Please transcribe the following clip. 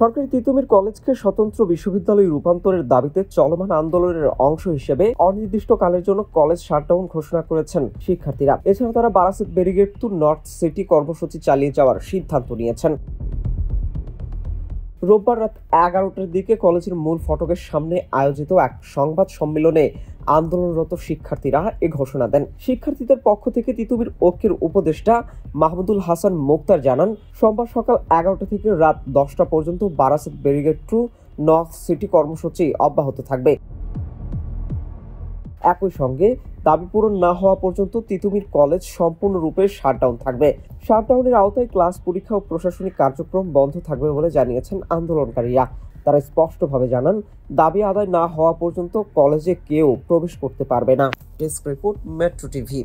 সরকারি তিতুমির কলেজকে স্বতন্ত্র বিশ্ববিদ্যালয়ে রূপান্তরের দাবিতে চলমান আন্দোলনের অংশ হিসেবে অনির্দিষ্টকালের জন্য কলেজ শাটডাউন ঘোষণা করেছেন শিক্ষার্থীরা। এছাড়া তারা Barasat barricade to north city কর্মসূচি চালিয়ে যাওয়ার সিদ্ধান্ত নিয়েছেন। রোববার রাত 11টার দিকে কলেজের মূল ফটকের সামনে আয়োজিত এক সংবাদ সম্মেলনে আন্দোলনরত শিক্ষার্থীরা এ ঘোষণা দেন। শিক্ষার্থীদের পক্ষ থেকে তিতুমির ঐক্যের উপদেষ্টা মাহমুদুল হাসান মুক্তার জানান, সোমবার সকাল 11টা থেকে রাত 10টা পর্যন্ত Barasat barricade to north city কর্মসূচি অব্যাহত থাকবে। একই সঙ্গে দাবি পূরণ না হওয়া পর্যন্ত তিতুমির কলেজ সম্পূর্ণরূপে শাটডাউন থাকবে। শাটডাউনের আওতায় ক্লাস, পরীক্ষা ও প্রশাসনিক কার্যক্রম বন্ধ থাকবে বলে জানিয়েছেন আন্দোলনকারীরা। তারা স্পষ্টভাবে জানান, দাবি আদায় না হওয়া পর্যন্ত কলেজে কেউ প্রবেশ করতে পারবে না। Desk report, metro TV.